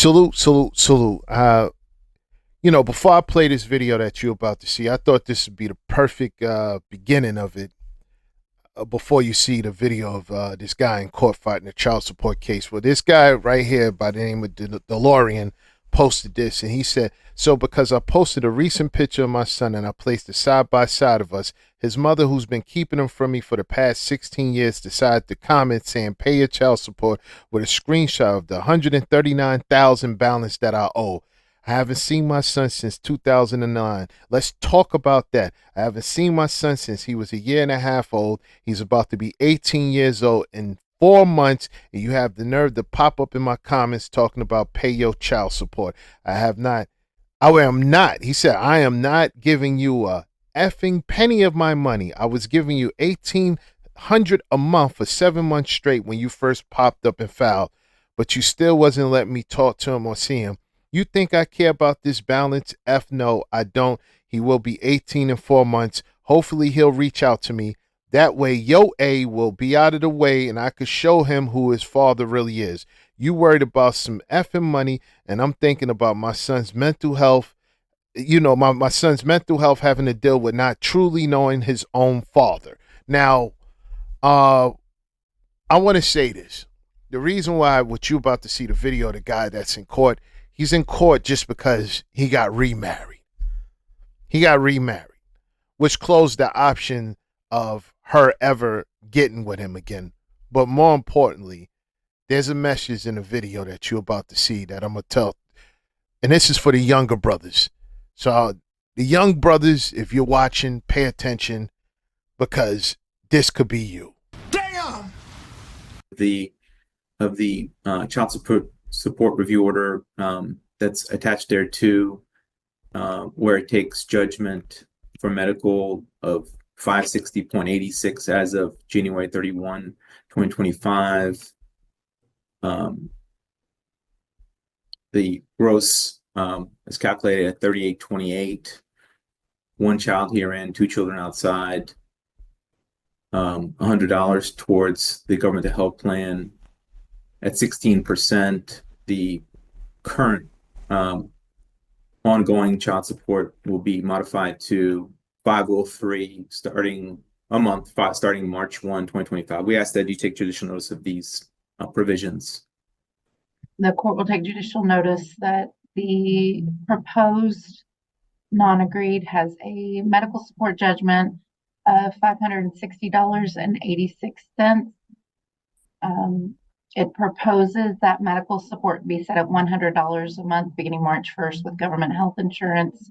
Salute, salute, salute. Before I play this video that you're about to see, I thought this would be the perfect beginning of it. Before you see the video of this guy in court fighting a child support case, well, this guy right here by the name of DeLorean posted this, and he said, "So because I posted a recent picture of my son and I placed it side by side of us, his mother, who's been keeping him from me for the past 16 years, decided to comment saying pay your child support with a screenshot of the 139,000 balance that I owe. I haven't seen my son since 2009. Let's talk about that. I haven't seen my son since he was a year and a half old. He's about to be 18 years old in 4 months, and you have the nerve to pop up in my comments talking about pay your child support. I have not. I am not. He said, I am not giving you a effing penny of my money. I was giving you 1,800 a month for 7 months straight when you first popped up and filed, but you still wasn't letting me talk to him or see him. You think I care about this balance? F no, I don't. He will be 18 in 4 months. Hopefully he'll reach out to me. That way Yo A will be out of the way and I could show him who his father really is. You worried about some effing money, and I'm thinking about my son's mental health. My son's mental health having to deal with not truly knowing his own father." Now, I want to say this. The reason why what you about to see the video of the guy that's in court, he's in court just because he got remarried. He got remarried, which closed the option of her ever getting with him again. But more importantly, there's a message in the video that you're about to see that I'm going to tell. And this is for the younger brothers. So the young brothers, if you're watching, pay attention, because this could be you. Damn! Of the child support review order that's attached there too, where it takes judgment for medical of 560.86 as of January 31, 2025. The gross is calculated at 3828. One child herein, two children outside. $100 towards the government health plan at 16%. The current ongoing child support will be modified to 503 starting March 1, 2025. We ask that you take judicial notice of these provisions. The court will take judicial notice that the proposed non-agreed has a medical support judgment of $560.86. It proposes that medical support be set at $100 a month beginning March 1st with government health insurance,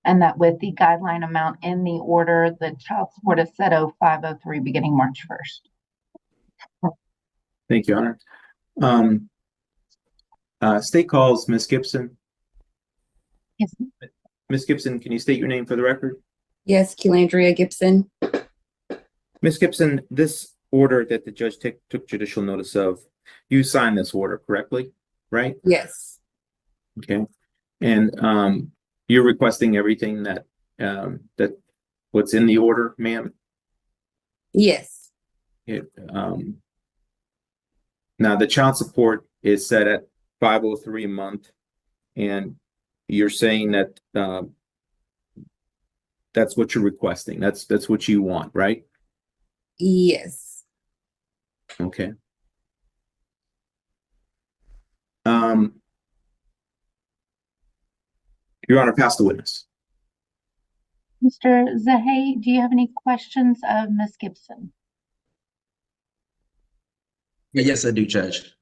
and that with the guideline amount in the order, the child support is set at 503 beginning March 1st. Thank you, Honor. State calls Ms. Gibson. Yes. Ms. Gibson, can you state your name for the record? Yes, Kelandria Gibson. Ms. Gibson, this order that the judge took judicial notice of, you signed this order correctly, right? Yes. Okay. And you're requesting everything that what's in the order, ma'am? Yes. Now the child support is set at 503 a month, and you're saying that that's what you're requesting. That's what you want, right? Yes. Okay. Your Honor, pass the witness. Mr. Zahay, do you have any questions of Ms. Gibson? Yes, I do, Judge.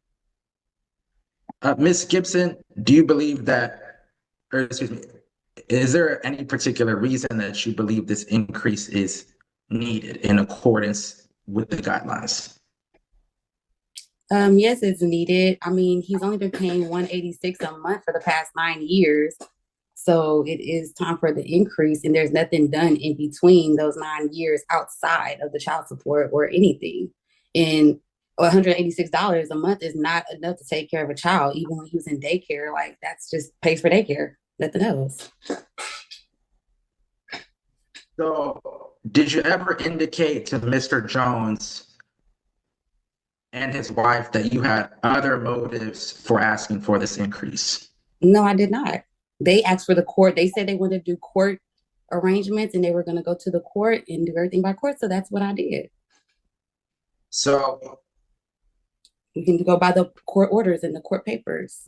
Ms. Gibson, do you believe that, or excuse me, is there any particular reason that you believe this increase is needed in accordance with the guidelines? Yes, it's needed. I mean, he's only been paying $186 a month for the past 9 years. So it is time for the increase, and there's nothing done in between those 9 years outside of the child support or anything. And $186 a month is not enough to take care of a child, even when he was in daycare. Like, that's just pays for daycare, nothing else. So did you ever indicate to Mr. Jones and his wife that you had other motives for asking for this increase? No, I did not. They asked for the court. They said they wanted to do court arrangements and they were going to go to the court and do everything by court. So that's what I did. So, We can go by the court orders and the court papers.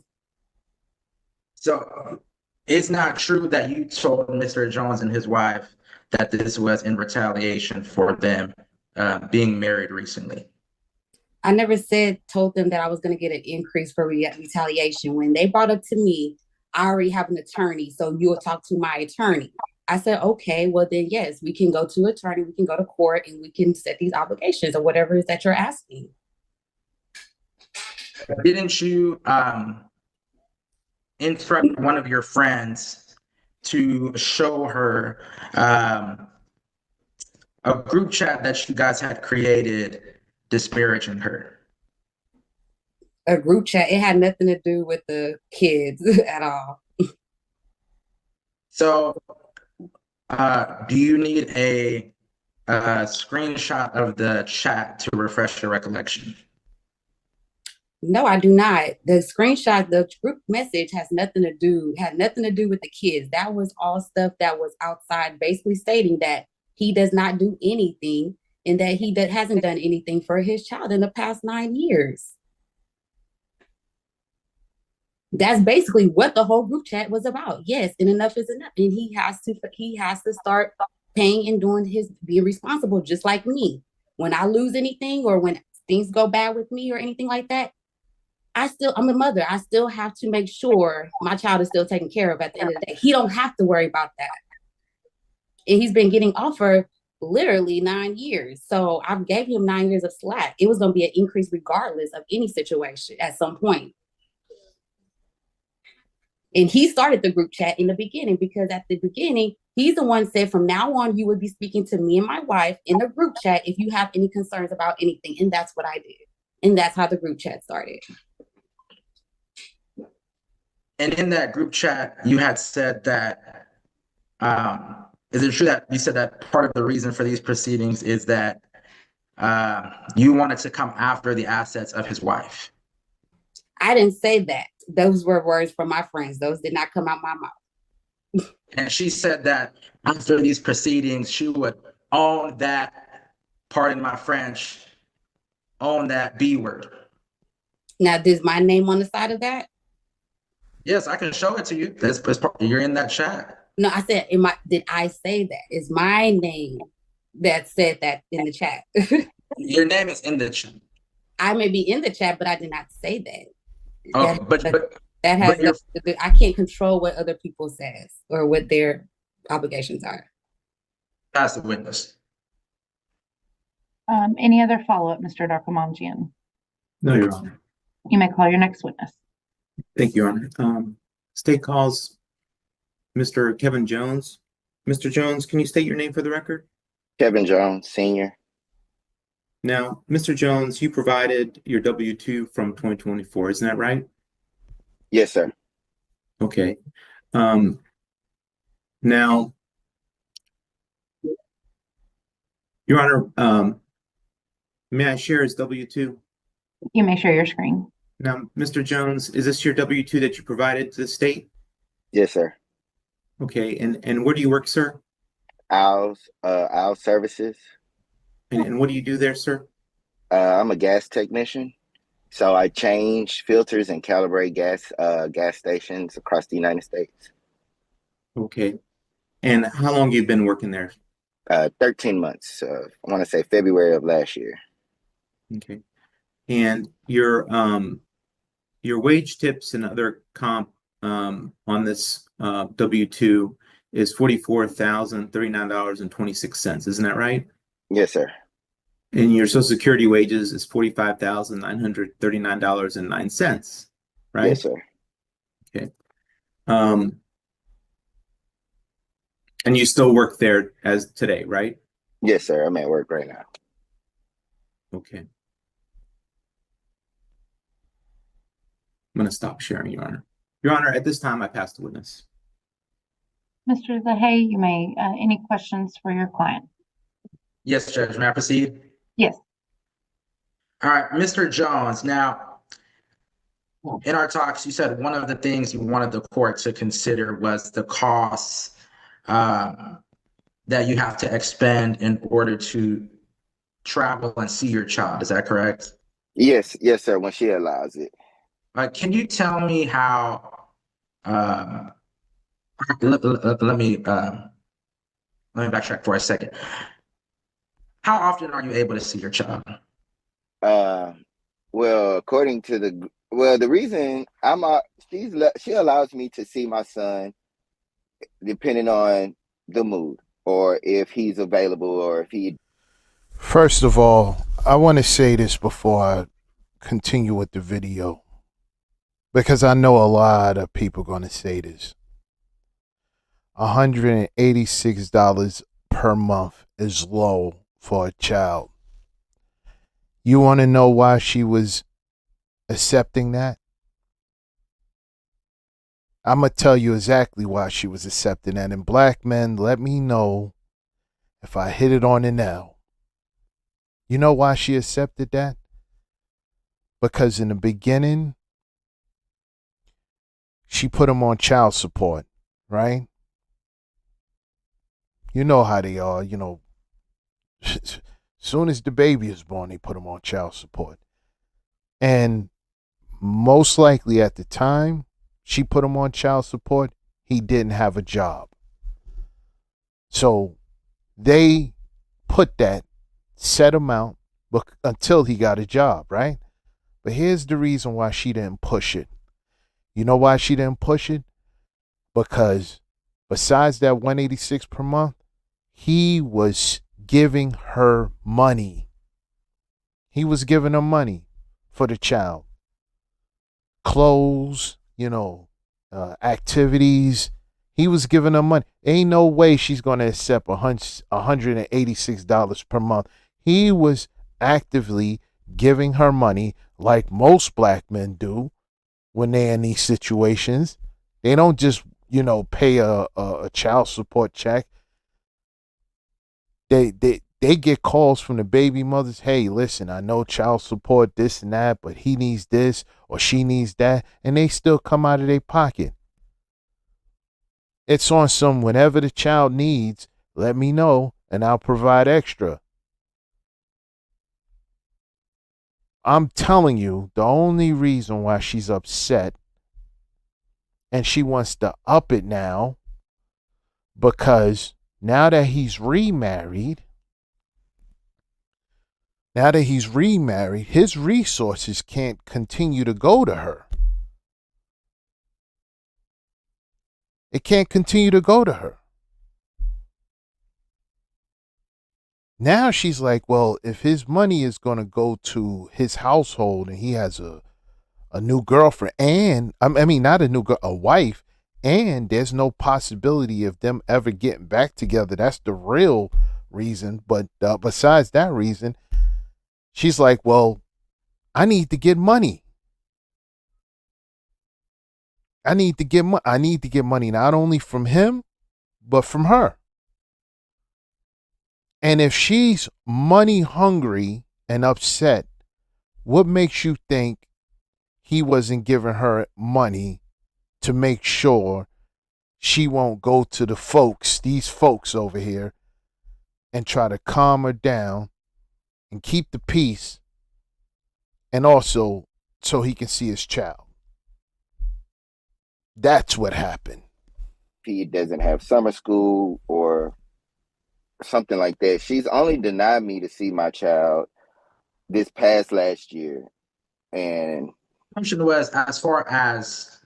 so it's not true that you told Mr. Jones and his wife that this was in retaliation for them being married recently. I never told them that I was going to get an increase for retaliation. When they brought up to me, I already have an attorney, so you'll talk to my attorney. I said, okay, well then, yes, we can go to attorney, we can go to court, and we can set these obligations or whatever it is that you're asking. Didn't you instruct one of your friends to show her a group chat that you guys had created disparaging her? A group chat, it had nothing to do with the kids at all. So, do you need a screenshot of the chat to refresh your recollection? No, I do not. The screenshot, the group message had nothing to do with the kids. That was all stuff that was outside, basically stating that he does not do anything and that he hasn't done anything for his child in the past 9 years. That's basically what the whole group chat was about. Yes, and enough is enough. And he has to start paying and being responsible, just like me. When I lose anything or when things go bad with me or anything like that, I'm a mother. I still have to make sure my child is still taken care of at the end of the day. He don't have to worry about that. And he's been getting off for literally 9 years. So I gave him 9 years of slack. It was going to be an increase regardless of any situation at some point. And he started the group chat in the beginning because at the beginning, he's the one said, from now on, you would be speaking to me and my wife in the group chat if you have any concerns about anything. And that's what I did. And that's how the group chat started. And in that group chat, you had said that, is it true that you said that part of the reason for these proceedings is that you wanted to come after the assets of his wife? I didn't say that. Those were words from my friends. Those did not come out my mouth. And she said that after these proceedings, she would own that, pardon my French, own that B word. Now, is my name on the side of that? Yes, I can show it to you. You're in that chat. No, I said, did I say that? It's my name that said that in the chat. Your name is in the chat. I may be in the chat, but I did not say that. Oh, that has nothing to do. I can't control what other people says or what their obligations are. That's the witness. Any other follow-up, Mr. Darkomanjian? No, Your Honor. You may call your next witness. Thank you, Your Honor. State calls Mr. Kevin Jones. Mr. Jones, can you state your name for the record? Kevin Jones, Sr. Now, Mr. Jones, you provided your W-2 from 2024, isn't that right? Yes, sir. Okay. Now, Your Honor, may I share his W-2? You may share your screen. Now, Mr. Jones, is this your W-2 that you provided to the state? Yes, sir. Okay, and where do you work, sir? Owls Services. And what do you do there, sir? I'm a gas technician. So I change filters and calibrate gas stations across the United States. Okay. And how long you been working there? 13 months. I want to say February of last year. Okay. And your wage tips and other comp on this W-2 is $44,039.26. Isn't that right? Yes, sir. And your Social Security wages is $45,939.09, right? Yes, sir. Okay. And you still work there as today, right? Yes, sir. I'm at work right now. Okay. I'm going to stop sharing, Your Honor. Your Honor, at this time, I pass the witness. Mr. Zahay, you may, any questions for your client? Yes, Judge. May I proceed? Yes. All right, Mr. Jones. Now, in our talks, you said one of the things you wanted the court to consider was the costs uh, that you have to expend in order to travel and see your child. Is that correct? Yes, yes, sir. When she allows it. Can you tell me how? Uh, let me backtrack for a second. How often are you able to see your child? Uh, well, according to the reason she allows me to see my son depending on the mood or if he's available or if he. First of all, I want to say this before I continue with the video because I know a lot of people going to say this. $186 per month is low for a child. You want to know why she was accepting that? I'm going to tell you exactly why she was accepting that. And black men, let me know if I hit it on the nail. You know why she accepted that? Because in the beginning, she put him on child support, right? You know how they are, soon as the baby is born, they put him on child support. And most likely at the time she put him on child support, he didn't have a job. So they put that set amount until he got a job, right? But here's the reason why she didn't push it. You know why she didn't push it? Because besides that 186 per month, he was giving her money. He was giving her money for the child. Clothes, activities. He was giving her money. Ain't no way she's going to accept $186 per month. He was actively giving her money like most black men do when they're in these situations. They don't just, pay a child support check. They get calls from the baby mothers. Hey, listen, I know child support, this and that, but he needs this or she needs that, and they still come out of their pocket. It's on some whenever the child needs, let me know and I'll provide extra. I'm telling you, the only reason why she's upset and she wants to up it now, because now that he's remarried, his resources can't continue to go to her. It can't continue to go to her. Now she's like, well, if his money is going to go to his household and he has a new girlfriend and, not a new girl, a wife, and there's no possibility of them ever getting back together. That's the real reason. But besides that reason, she's like, well, I need to get money. I need to get money not only from him, but from her. And if she's money hungry and upset, what makes you think he wasn't giving her money to make sure she won't go to these folks over here, and try to calm her down and keep the peace, and also so he can see his child? That's what happened. He doesn't have summer school or something like that. She's only denied me to see my child this past last year. And Question was as far as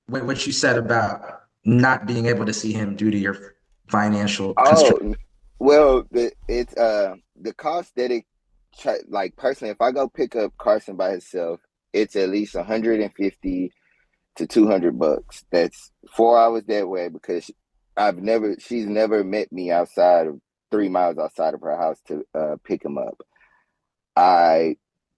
what you said about not being able to see him due to your financial constraints. well, the cost that like personally, if I go pick up Carson by himself, it's at least 150 to $200. That's 4 hours that way because she's never met me outside of 3 miles outside of her house to pick him up.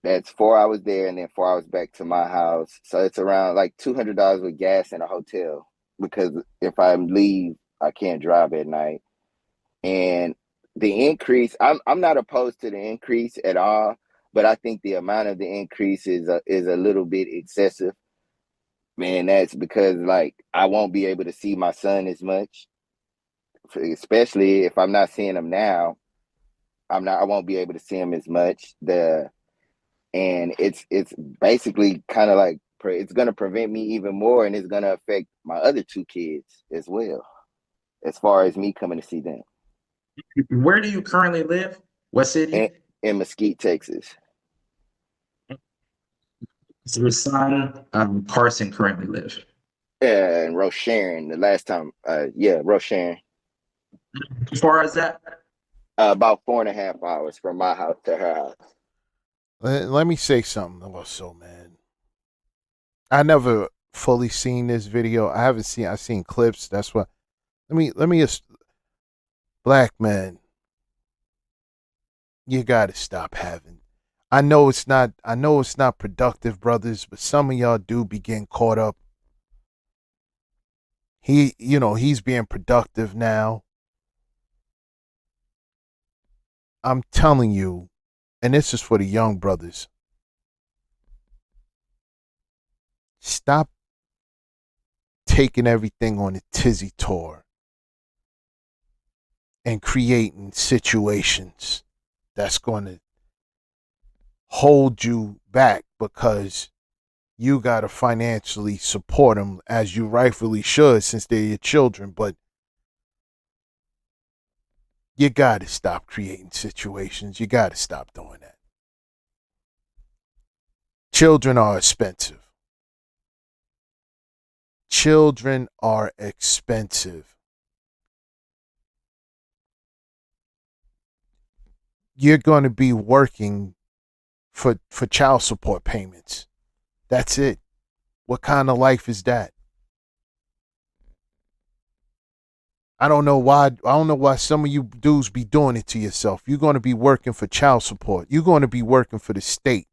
That's 4 hours there and then 4 hours back to my house. So it's around like $200 with gas and a hotel because if I leave, I can't drive at night. And the increase, I'm not opposed to the increase at all, but I think the amount of the increase is a little bit excessive. Man, that's because like I won't be able to see my son as much, especially if I'm not seeing him now. I won't be able to see him as much. And it's basically kind of like it's going to prevent me even more, and it's going to affect my other two kids as well, as far as me coming to see them. Where do you currently live? What city? In Mesquite, Texas. Does your son, Carson, currently live? And Rosharon, the last time, yeah, Rosharon. As far as that? About 4.5 hours from my house to her house. Let me say something also, man. I never fully seen this video. I've seen clips. That's why. Let me just, black man, you gotta stop having. I know it's not productive, brothers, but some of y'all do be getting caught up. He's being productive now. I'm telling you, and this is for the young brothers. Stop taking everything on a tizzy tour and creating situations that's going to hold you back because you got to financially support them as you rightfully should since they're your children. But you got to stop creating situations. You got to stop doing that. Children are expensive. Children are expensive. You're going to be working for child support payments. That's it. What kind of life is that? I don't know why some of you dudes be doing it to yourself. You're going to be working for child support. You're going to be working for the state.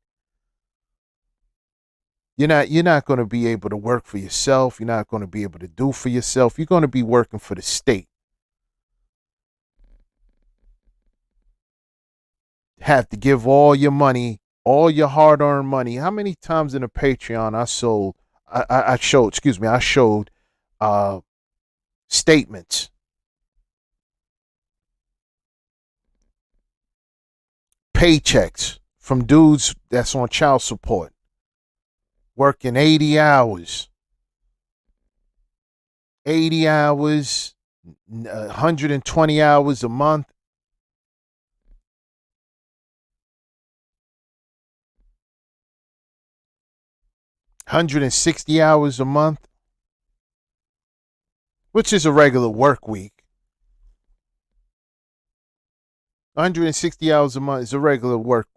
You're not going to be able to work for yourself. You're not going to be able to do for yourself. You're going to be working for the state. Have to give all your money, all your hard-earned money. How many times in a Patreon I showed statements, paychecks from dudes that's on child support, working 80 hours, 120 hours a month. $160 a month, which is a regular work week. 160 hours a month is a regular work.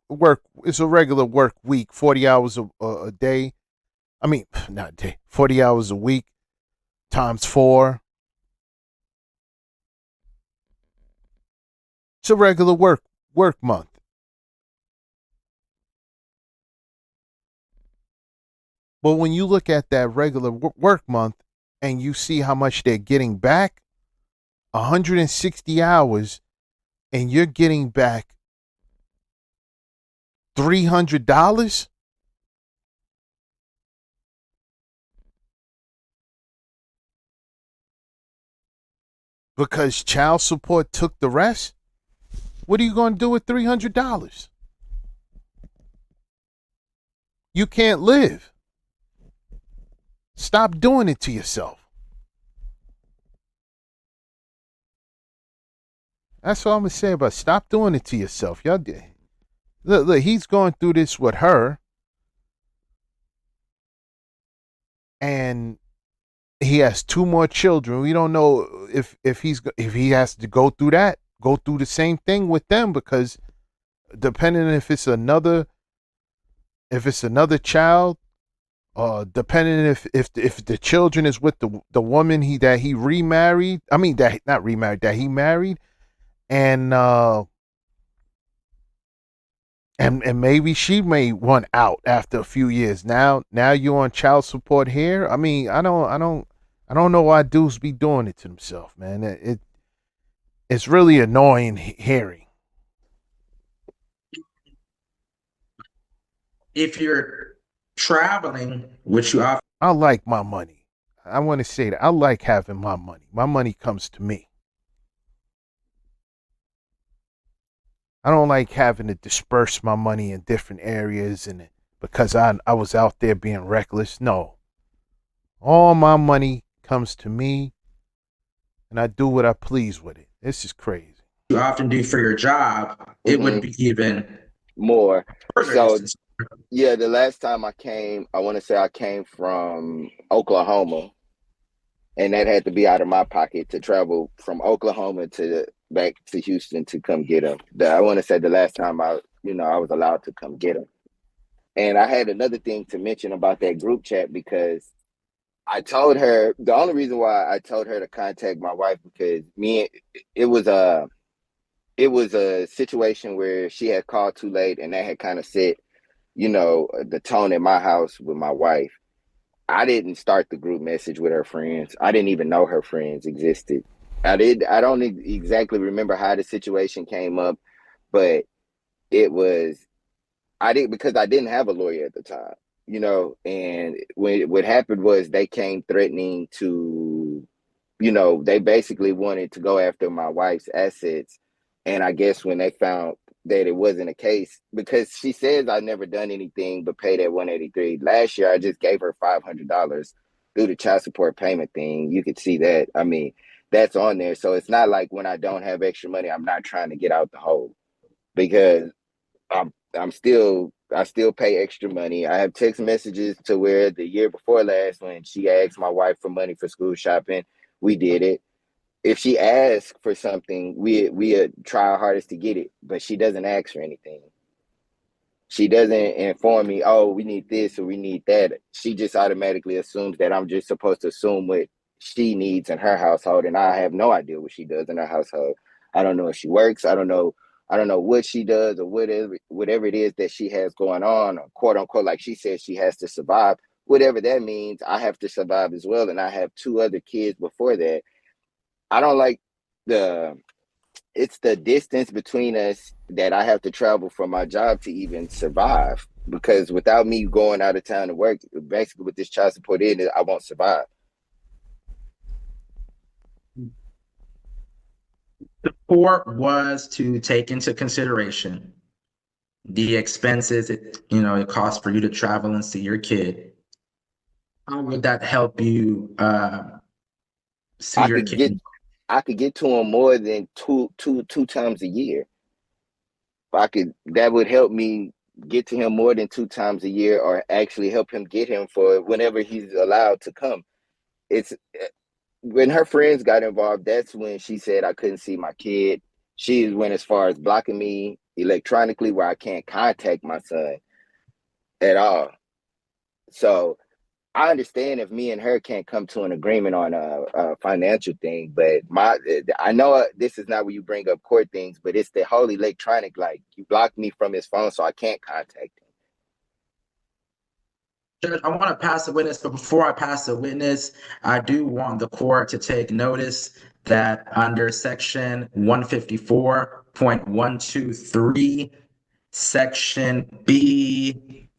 It's a regular work week. 40 hours a day. I mean, not a day. 40 hours a week times 4. It's a regular work month. But when you look at that regular work month and you see how much they're getting back, 160 hours, and you're getting back $300, because child support took the rest, what are you going to do with $300? You can't live. Stop doing it to yourself. That's all I'm going to say about it. Stop doing it to yourself. Y'all, look, he's going through this with her. And he has 2 more children. We don't know if he has to go through the same thing with them, because depending if it's another child, depending if the children is with the woman that he remarried. I mean, that not remarried, that he married, and maybe she may want out after a few years. Now you're on child support here. I mean, I don't know why dudes be doing it to themselves, man. It's really annoying hearing. if you're traveling, which you often I like my money. I want to say that I like having my money. My money comes to me. I don't like having to disperse my money in different areas and because I was out there being reckless. No. All my money comes to me and I do what I please with it. This is crazy. you often do for your job, it would be even more. further So distance. yeah, the last time I came, I want to say I came from Oklahoma, and that had to be out of my pocket to travel from Oklahoma to back to Houston to come get him. I want to say the last time I was allowed to come get him. And I had another thing to mention about that group chat because I told her the only reason why I told her to contact my wife because it was a it was a situation where she had called too late and that had kind of set the tone in my house with my wife. I didn't start the group message with her friends. I didn't even know her friends existed. I don't exactly remember how the situation came up, but it was I didn't because I didn't have a lawyer at the time, and what happened was they came threatening to, they basically wanted to go after my wife's assets. And I guess when they found that it wasn't a case, because she says I never done anything but pay that 183. Last year I just gave her $500 through the child support payment thing. You could see that. I mean, that's on there. So it's not like when I don't have extra money, I'm not trying to get out the hole because I still pay extra money. I have text messages to where the year before last when she asked my wife for money for school shopping, we did it. If she asks for something, we try our hardest to get it, but she doesn't ask for anything. She doesn't inform me, oh, we need this or we need that. She just automatically assumes that I'm just supposed to assume what she needs in her household, and I have no idea what she does in her household. I don't know if she works. I don't know what she does or whatever it is that she has going on, or quote unquote, like she says, she has to survive. Whatever that means, I have to survive as well, and I have two other kids before that. I don't like the it's the distance between us that I have to travel for my job to even survive. Because without me going out of town to work, basically with this child support in, I won't survive. The court was to take into consideration the expenses it costs for you to travel and see your kid. How would that help you see I your could get kid? I could get to him more than two times a year. If I could, that would help me get to him more than two times a year, or actually help him get him for whenever he's allowed to come. It's when her friends got involved. That's when she said I couldn't see my kid. She went as far as blocking me electronically, where I can't contact my son at all. So I understand if me and her can't come to an agreement on a financial thing, but I know this is not where you bring up court things, but it's the whole electronic. Like you blocked me from his phone, so I can't contact him. Judge, I want to pass the witness, but before I pass the witness, I do want the court to take notice that under section 154.123, section B,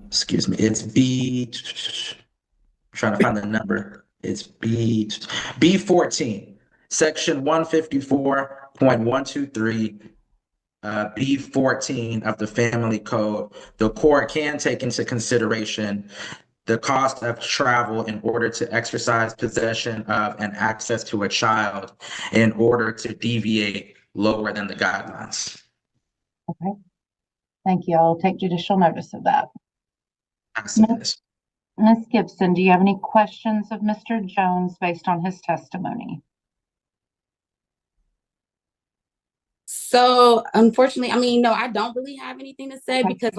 excuse me, it's B, trying to find the number. It's B14, section 154.123, B14 of the Family Code. The court can take into consideration the cost of travel in order to exercise possession of and access to a child in order to deviate lower than the guidelines. Okay. Thank you. I'll take judicial notice of that. Ms. Gibson, do you have any questions of Mr. Jones based on his testimony? So unfortunately, I mean, no, I don't really have anything to say Okay. because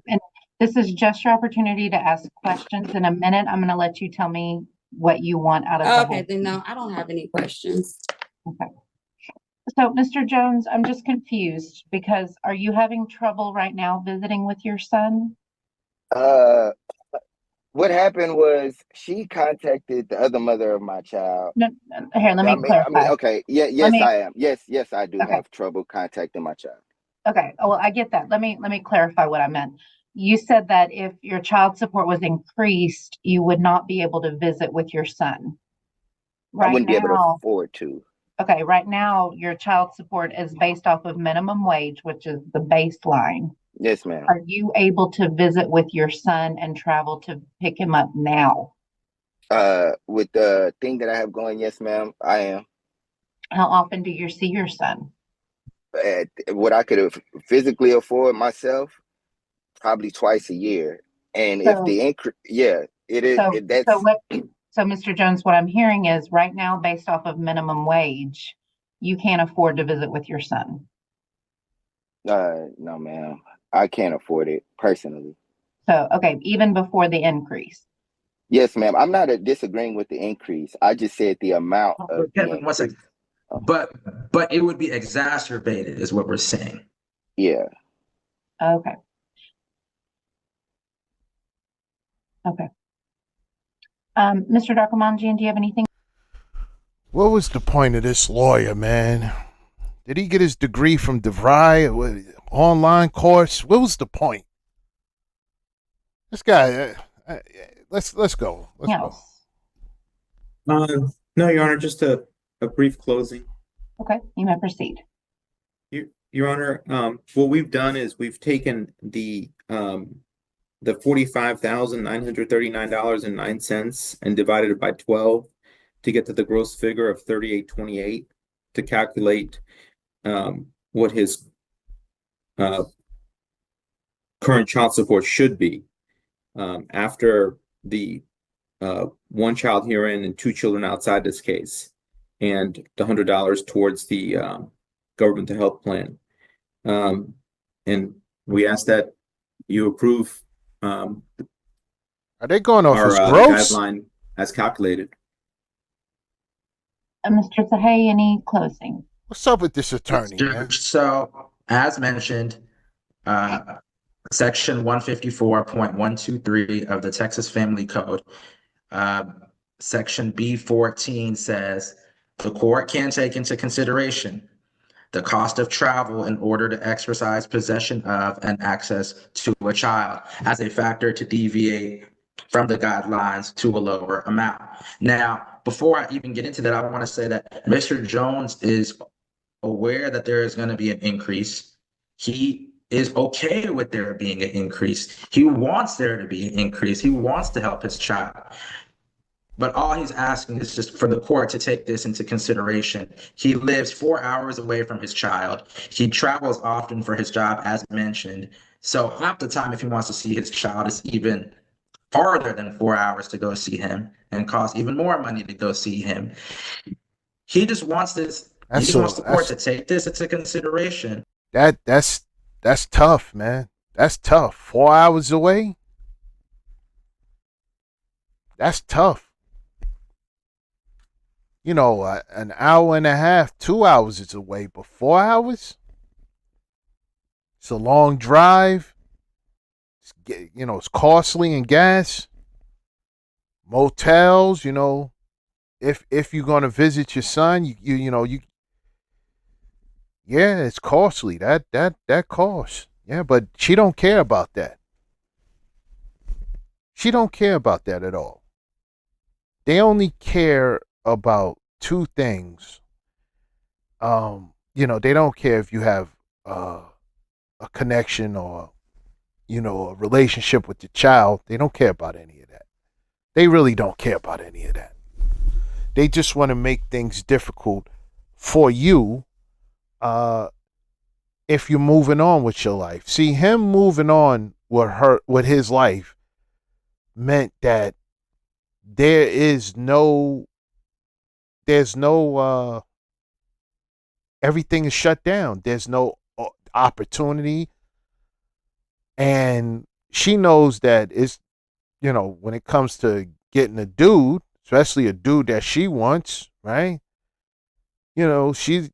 And this is just your opportunity to ask questions. In a minute, I'm going to let you tell me what you want out of the okay, whole then no, I don't have any questions. Okay. So, Mr. Jones, I'm just confused because are you having trouble right now visiting with your son? What happened was she contacted the other mother of my child. No, here, let me clarify. Okay, yeah, yes, I am. Yes, I do Okay. have trouble contacting my child. Okay. Oh, well, I get that. Let me clarify what I meant. You said that if your child support was increased, you would not be able to visit with your son. I Right wouldn't be able to now, afford to. okay, right now your child support is based off of minimum wage, which is the baseline. Yes, ma'am. Are you able to visit with your son and travel to pick him up now? With the thing that I have going, yes, ma'am, I am. How often do you see your son? What I could have physically afford myself, probably twice a year. And if So, the increase, yeah, it is. so, so That's what, so Mr. Jones, what I'm hearing is right now, based off of minimum wage, you can't afford to visit with your son. no, ma'am. I can't afford it personally. So, okay, even before the increase. Yes, ma'am. I'm not disagreeing with the increase. I just said the amount of the Kevin, one increase. second. But it would be exacerbated, is what we're saying. Yeah. Okay. Okay. Mr. Darkamanjian, do you have anything? What was the point of this lawyer, man? Did he get his degree from DeVry? Online course? What was the point? This guy. Let's go. Let's go. Yes. No, Your Honor, just a brief closing. Okay, you may proceed. Your Honor, what we've done is we've taken the $45,939.09 and divided it by 12 to get to the gross figure of 3828 to calculate what his current child support should be after the one child herein and two children outside this case, and the $100 towards the government to help plan. And we ask that you approve Are they going off our his gross? guideline as calculated. Mr. Sahay, any closing? What's up with this attorney, man? So, as mentioned, Section 154.123 of the Texas Family Code, Section B14 says the court can take into consideration the cost of travel in order to exercise possession of and access to a child as a factor to deviate from the guidelines to a lower amount. Now, before I even get into that, I want to say that Mr. Jones is aware that there is going to be an increase. He is okay with there being an increase. He wants there to be an increase. He wants to help his child. But all he's asking is just for the court to take this into consideration. He lives 4 hours away from his child. He travels often for his job, as mentioned. So half the time, if he wants to see his child, it's even farther than 4 hours to go see him and costs even more money to go see him. He just wants this. He just wants the court to take this into consideration. That's tough, man. That's tough. 4 hours away? That's tough. You know, an hour and a half, 2 hours is away, but 4 hours? It's a long drive. It's costly in gas. Motels, if you're gonna visit your son, yeah, it's costly. That costs. Yeah, but she don't care about that. She don't care about that at all. They only care about two things. They don't care if you have a connection or a relationship with the child. They don't care about any of that. They really don't care about any of that. They just want to make things difficult for you if you're moving on with your life. See, him moving on with his life meant that there's no everything is shut down. There's no opportunity. And she knows that it's, when it comes to getting a dude, especially a dude that she wants, right? She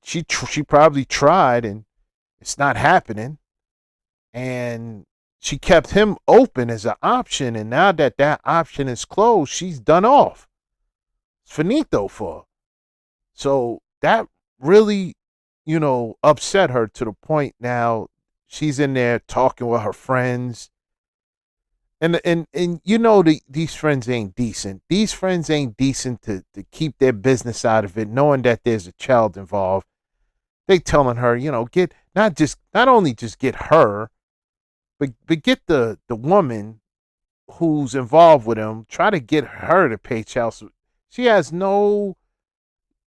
probably tried and it's not happening. And she kept him open as an option. And now that option is closed, she's done off. It's finito for her. So that really, upset her to the point now she's in there talking with her friends, And you know these friends ain't decent. These friends ain't decent to keep their business out of it, knowing that there's a child involved. They telling her, get not only just get her, but get the woman who's involved with him. Try to get her to pay child support. She has no.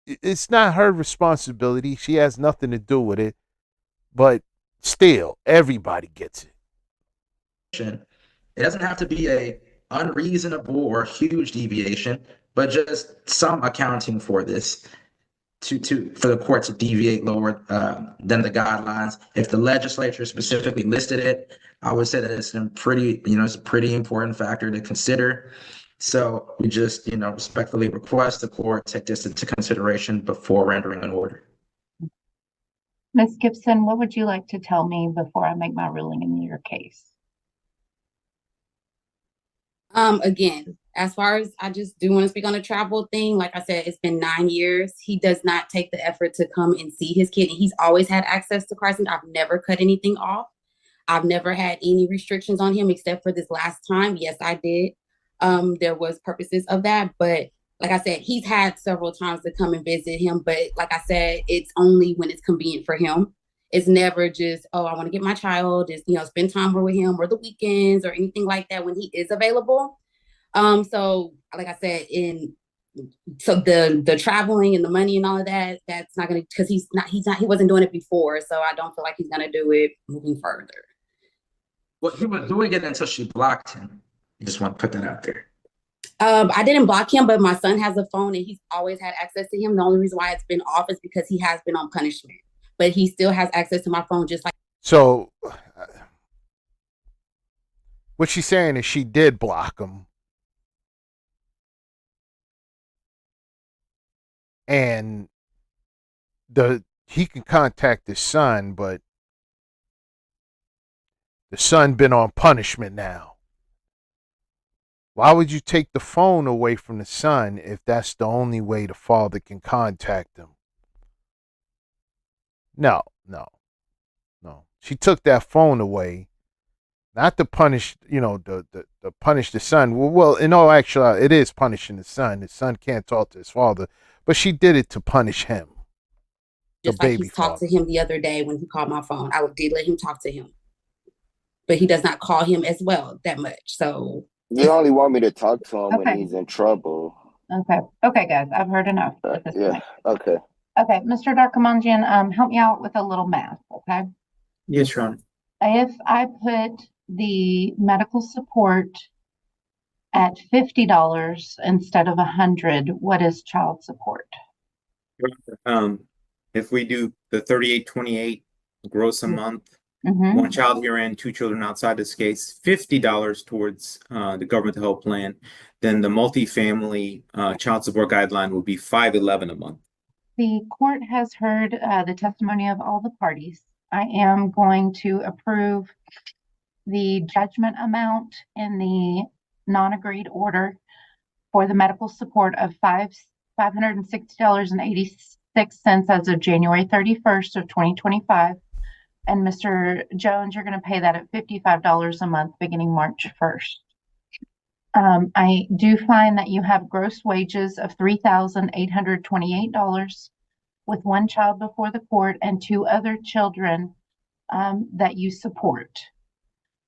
It's not her responsibility. She has nothing to do with it. But still, everybody gets it. It doesn't have to be a unreasonable or huge deviation, but just some accounting for this for the court to deviate lower than the guidelines. If the legislature specifically listed it, I would say that it's it's a pretty important factor to consider. So we just, respectfully request the court take this into consideration before rendering an order. Ms. Gibson, what would you like to tell me before I make my ruling in your case? Again, as far as I just do want to speak on the travel thing, like I said, it's been 9 years. He does not take the effort to come and see his kid. And he's always had access to Carson. I've never cut anything off. I've never had any restrictions on him except for this last time. Yes, I did. There was purposes of that, but like I said, he's had several times to come and visit him. But like I said, it's only when it's convenient for him. It's never just, oh, I want to get my child, just, spend time with him or the weekends or anything like that when he is available. So like I said, so the traveling and the money and all of that, that's not gonna, because he wasn't doing it before. So I don't feel like he's gonna do it moving further. Well, he was doing it until she blocked him. I just want to put that out there. I didn't block him, but my son has a phone and he's always had access to him. The only reason why it's been off is because he has been on punishment, but he still has access to my phone just like. So what she's saying is she did block him. And he can contact his son, but the son been on punishment now. Why would you take the phone away from the son if that's the only way the father can contact him? No. She took that phone away, not to punish, to punish the son. Well, in all actuality, it is punishing the son. The son can't talk to his father, but she did it to punish him. Just like he talked to him the other day when he called my phone. I did let him talk to him, but he does not call him as well that much. So you only want me to talk to him when he's in trouble. Okay, guys, I've heard enough at this point. Okay. Okay, Mr. Darkamanjian, help me out with a little math, okay? Yes, Your Honor. If I put the medical support at $50 instead of $100, what is child support? If we do the 3828 gross a month, Mm-hmm. one child here and two children outside this case, $50 towards the government health plan, then the multifamily child support guideline will be $511 a month. The court has heard the testimony of all the parties. I am going to approve the judgment amount in the non-agreed order for the medical support of $560.86 as of January 31st of 2025. And Mr. Jones, you're going to pay that at $55 a month beginning March 1st. I do find that you have gross wages of $3,828 with one child before the court and two other children that you support.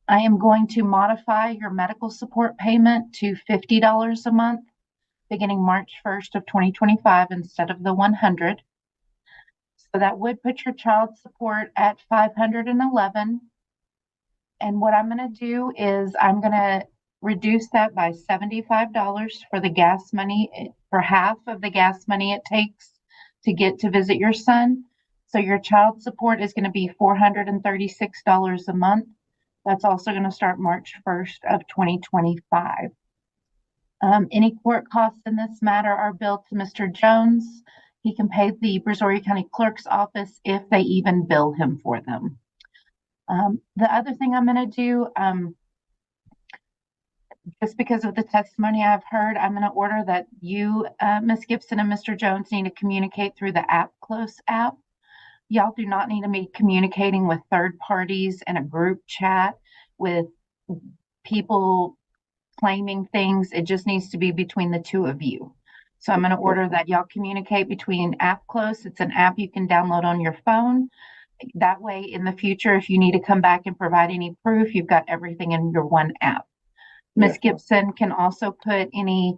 I am going to modify your medical support payment to $50 a month beginning March 1st of 2025 instead of the $100. So that would put your child support at $511. And what I'm going to do is I'm going to reduce that by $75 for the gas money, for half of the gas money it takes to get to visit your son. So your child support is going to be $436 a month. That's also going to start March 1st of 2025. Any court costs in this matter are billed to Mr. Jones. He can pay the Brazoria County Clerk's office if they even bill him for them. The other thing I'm going to do, just because of the testimony I've heard, I'm going to order that you, Ms. Gibson and Mr. Jones, need to communicate through the Close app. Y'all do not need to be communicating with third parties in a group chat with people claiming things. It just needs to be between the two of you. So I'm going to order that y'all communicate between App Close. It's an app you can download on your phone. That way, in the future, if you need to come back and provide any proof, you've got everything in your one app. Ms. Gibson can also put any,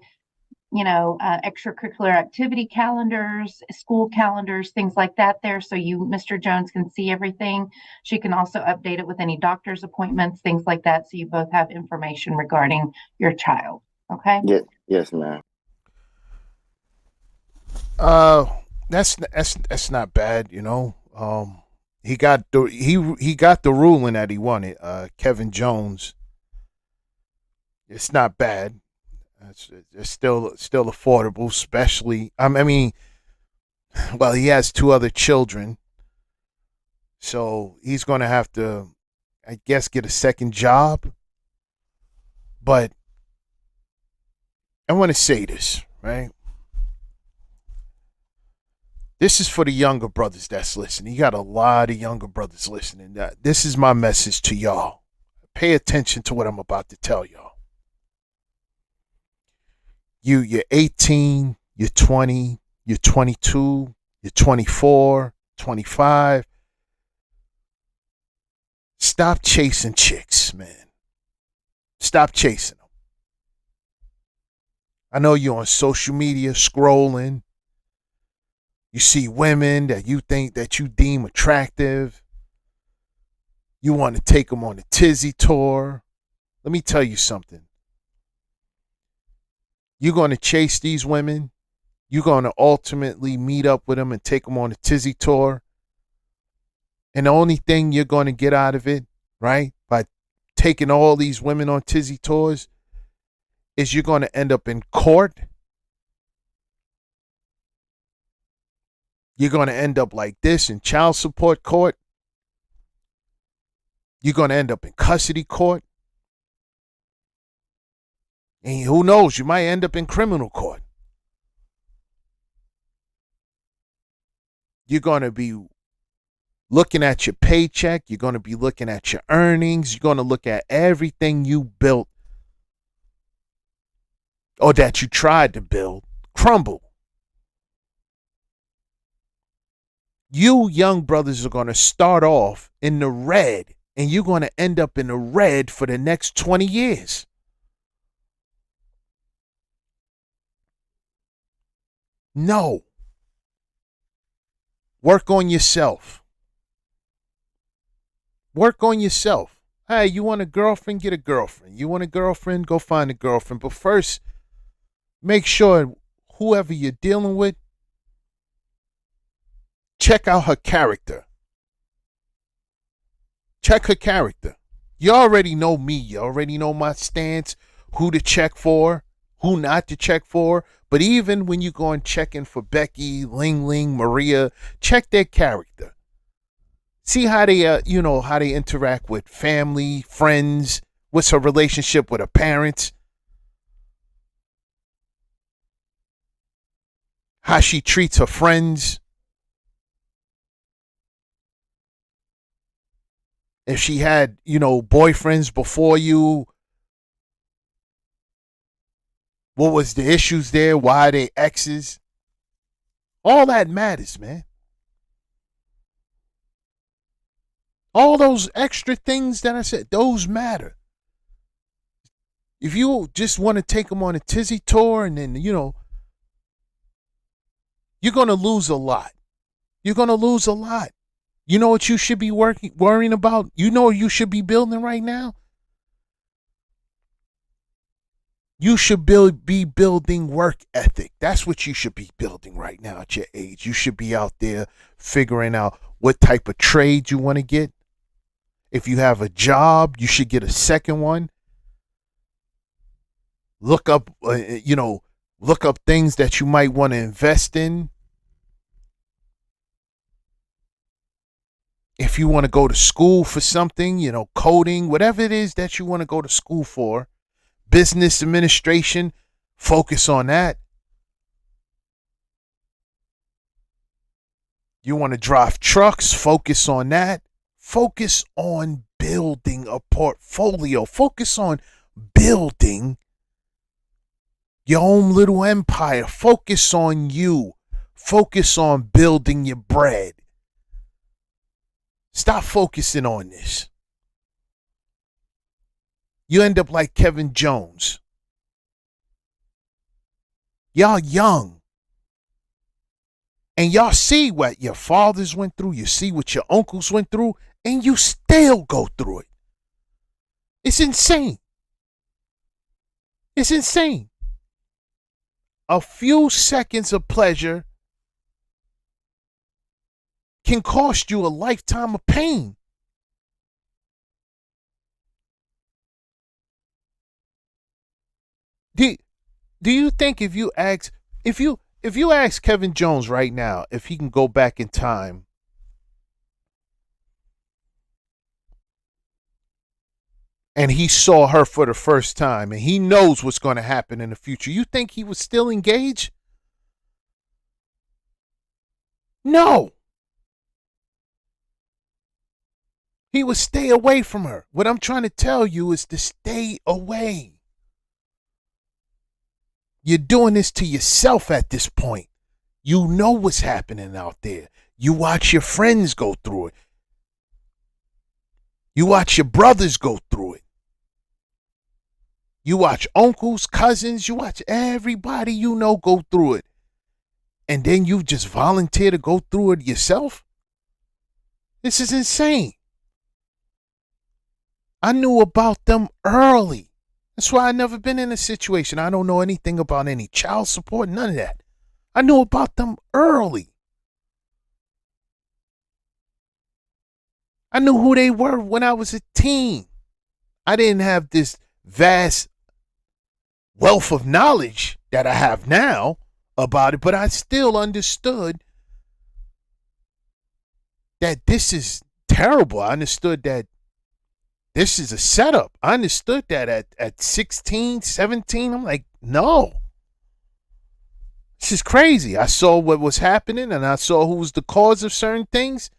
extracurricular activity calendars, school calendars, things like that there. So you, Mr. Jones, can see everything. She can also update it with any doctor's appointments, things like that. So you both have information regarding your child. Okay. Yes, ma'am. That's not bad, he got the ruling that he wanted. Kevin Jones. It's not bad. It's still affordable, especially. Well, he has 2 other children, so he's going to have to, I guess, get a second job. But I want to say this, right? This is for the younger brothers that's listening. You got a lot of younger brothers listening. This is my message to y'all. Pay attention to what I'm about to tell y'all. You're 18, you're 20, you're 22, you're 24, 25. Stop chasing chicks, man. Stop chasing them. I know you're on social media scrolling. You see women that you think that you deem attractive. You want to take them on a tizzy tour. Let me tell you something. You're going to chase these women. You're going to ultimately meet up with them and take them on a tizzy tour. And the only thing you're going to get out of it, right, by taking all these women on tizzy tours, is you're going to end up in court. You're going to end up like this in child support court. You're going to end up in custody court. And who knows, you might end up in criminal court. You're going to be looking at your paycheck. You're going to be looking at your earnings. You're going to look at everything you built or that you tried to build crumble. You young brothers are going to start off in the red, and you're going to end up in the red for the next 20 years. No. Work on yourself. Work on yourself. Hey, you want a girlfriend? Get a girlfriend. You want a girlfriend? Go find a girlfriend. But first, make sure whoever you're dealing with, check out her character. Check her character. You already know me. You already know my stance, who to check for, who not to check for. But even when you go and check in for Becky, Ling Ling, Maria, check their character. See how they, how they interact with family, friends. What's her relationship with her parents? How she treats her friends. If she had, boyfriends before you, what was the issues there? Why are they exes? All that matters, man. All those extra things that I said, those matter. If you just want to take them on a tizzy tour and then, you're going to lose a lot. You're going to lose a lot. You know what you should be worrying about? You know what you should be building right now? You should be building work ethic. That's what you should be building right now at your age. You should be out there figuring out what type of trade you want to get. If you have a job, you should get a second one. Look up, look up things that you might want to invest in. If you want to go to school for something, coding, whatever it is that you want to go to school for, business administration, focus on that. You want to drive trucks, focus on that. Focus on building a portfolio. Focus on building your own little empire. Focus on you. Focus on building your bread. Stop focusing on this. You end up like Kevin Jones. Y'all young. And y'all see what your fathers went through. You see what your uncles went through. And you still go through it. It's insane. It's insane. A few seconds of pleasure can cost you a lifetime of pain. Do you think if you ask Kevin Jones right now if he can go back in time and he saw her for the first time and he knows what's going to happen in the future, you think he was still engaged? No. He would stay away from her. What I'm trying to tell you is to stay away. You're doing this to yourself at this point. You know what's happening out there. You watch your friends go through it. You watch your brothers go through it. You watch uncles, cousins, you watch everybody you know go through it. And then you just volunteer to go through it yourself? This is insane. I knew about them early. That's why I never been in a situation. I don't know anything about any child support, none of that. I knew about them early. I knew who they were when I was a teen. I didn't have this vast wealth of knowledge that I have now about it, but I still understood that this is terrible. I understood that this is a setup. I understood that at 16, 17. I'm like, no. This is crazy. I saw what was happening and I saw who was the cause of certain things.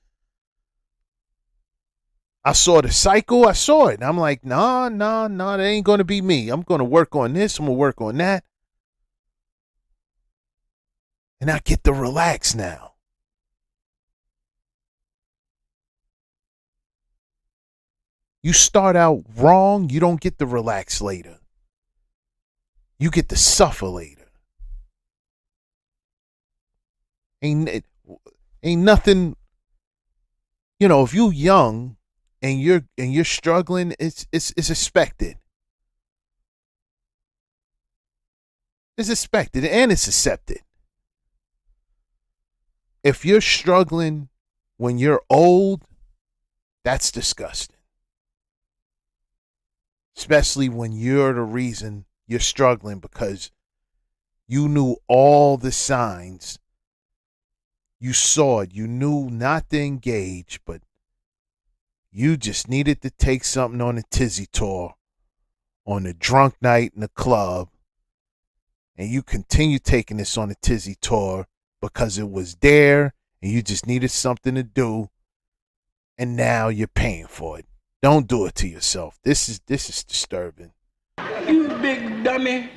I saw the cycle. I saw it. And I'm like, nah, that ain't going to be me. I'm going to work on this. I'm going to work on that. And I get to relax now. You start out wrong, you don't get to relax later. You get to suffer later. Ain't nothing, if you young and you're struggling, it's expected. It's expected and it's accepted. If you're struggling when you're old, that's disgusting. Especially when you're the reason you're struggling because you knew all the signs. You saw it. You knew not to engage, but you just needed to take something on a tizzy tour, on a drunk night in the club, and you continue taking this on a tizzy tour because it was there and you just needed something to do, and now you're paying for it. Don't do it to yourself. This is disturbing. You big dummy.